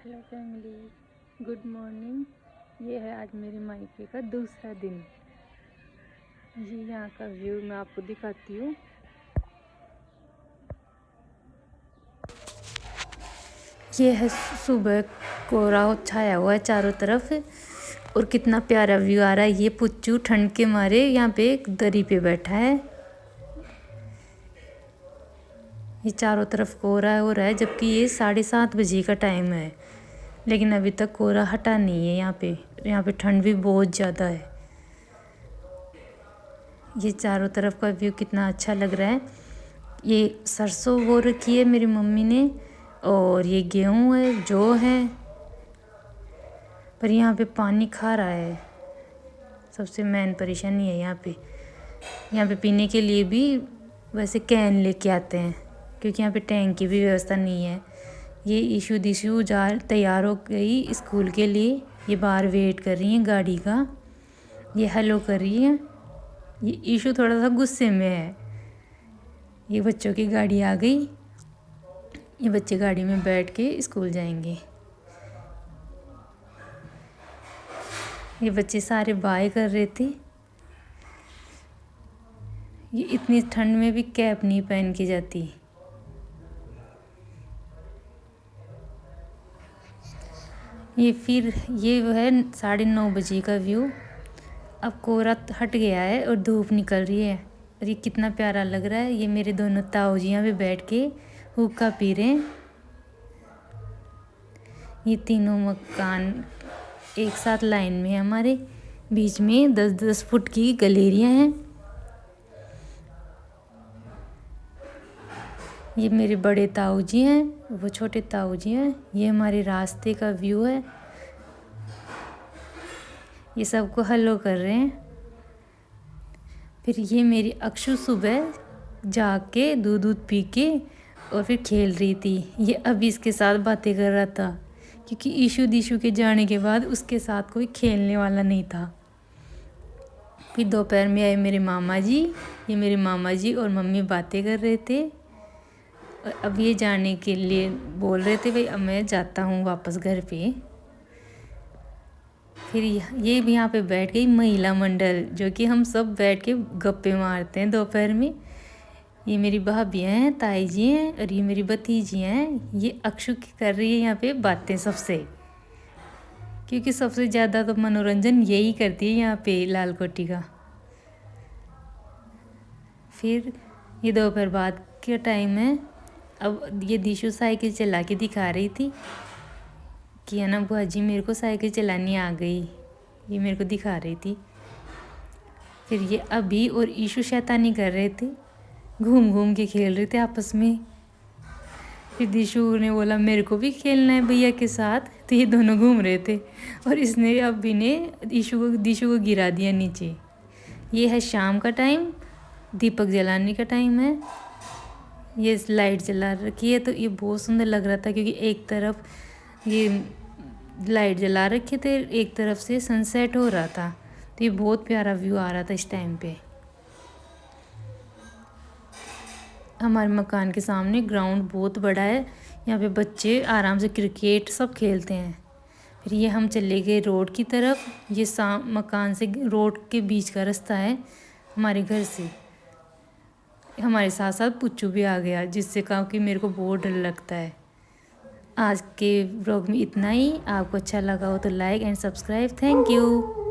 Hello family, good morning. ये है आज मेरे मायके का दूसरा दिन। ये यहाँ का व्यू मैं आपको दिखाती हूँ। ये है सुबह, कोहरा छाया हुआ है चारों तरफ और कितना प्यारा व्यू आ रहा है। ये पुच्चू ठंड के मारे यहाँ पे एक दरी पे बैठा है। ये चारों तरफ कोहरा हो रहा है, जबकि ये 7:30 बजे का टाइम है, लेकिन अभी तक कोहरा हटा नहीं है। यहाँ पे ठंड भी बहुत ज़्यादा है। ये चारों तरफ का व्यू कितना अच्छा लग रहा है। ये सरसों बो रखी है मेरी मम्मी ने, और ये गेहूं है, जौ है, पर यहाँ पे पानी खा रहा है। सबसे मेन परेशानी है यहाँ पे पीने के लिए भी वैसे कैन लेके आते हैं, क्योंकि यहाँ पे टैंक की भी व्यवस्था नहीं है। ये ईशू दिशु तैयार हो गई स्कूल के लिए। ये बाहर वेट कर रही हैं गाड़ी का। ये हेलो कर रही है। ये ईशू थोड़ा सा गुस्से में है। ये बच्चों की गाड़ी आ गई। ये बच्चे गाड़ी में बैठ के स्कूल जाएंगे। ये बच्चे सारे बाय कर रहे थे। ये इतनी ठंड में भी कैप नहीं पहन के जाती। ये वो है 9:30 बजे का व्यू। अब कोहरा हट गया है और धूप निकल रही है, और ये कितना प्यारा लग रहा है। ये मेरे दोनों ताऊ जी यहाँ पे बैठ के हुक्का पी रहे हैं। ये तीनों मकान एक साथ लाइन में है। हमारे बीच में 10-10 फुट की गलेरियाँ हैं। ये मेरे बड़े ताऊ जी हैं, वो छोटे ताऊ जी हैं। ये हमारे रास्ते का व्यू है। ये सबको हेलो कर रहे हैं। फिर ये मेरी अक्षु सुबह जाग के दूध पी के और फिर खेल रही थी। ये अभी इसके साथ बातें कर रहा था, क्योंकि ईशू दिशु के जाने के बाद उसके साथ कोई खेलने वाला नहीं था। फिर दोपहर में आए मेरे मामा जी। ये मेरे मामा जी और मम्मी बातें कर रहे थे, और अब ये जाने के लिए बोल रहे थे, भाई अब मैं जाता हूँ वापस घर पे। फिर ये भी यहाँ पे बैठ गई महिला मंडल, जो कि हम सब बैठ के गप्पे मारते हैं दोपहर में। ये मेरी भाभियाँ हैं, ताई जी हैं, और ये मेरी भतीजी हैं। ये अक्षु की कर रही है यहाँ पे बातें सबसे, क्योंकि सबसे ज़्यादा तो मनोरंजन यही करती है यहाँ पे लाल कोठी का। फिर ये दोपहर बाद का टाइम है। अब ये दिशु साइकिल चला के दिखा रही थी कि है ना बुआ जी, मेरे को साइकिल चलानी आ गई। ये मेरे को दिखा रही थी। फिर ये अभी और ईशु शैतानी कर रहे थे, घूम घूम के खेल रहे थे आपस में। फिर दिशु ने बोला मेरे को भी खेलना है भैया के साथ, तो ये दोनों घूम रहे थे, और इसने अभी ने दिशु को गिरा दिया नीचे। ये है शाम का टाइम, दीपक जलाने का टाइम है। ये लाइट जला रखी है, तो ये बहुत सुंदर लग रहा था, क्योंकि एक तरफ ये लाइट जला रखे थे, एक तरफ से सनसेट हो रहा था, तो ये बहुत प्यारा व्यू आ रहा था इस टाइम पे। हमारे मकान के सामने ग्राउंड बहुत बड़ा है। यहाँ पे बच्चे आराम से क्रिकेट सब खेलते हैं। फिर ये हम चले गए रोड की तरफ। ये मकान से रोड के बीच का रास्ता है हमारे घर से। हमारे साथ साथ पुच्चू भी आ गया, जिससे कहा कि मेरे को बहुत डर लगता है। आज के ब्लॉग में इतना ही। आपको अच्छा लगा हो तो like and subscribe. Thank you.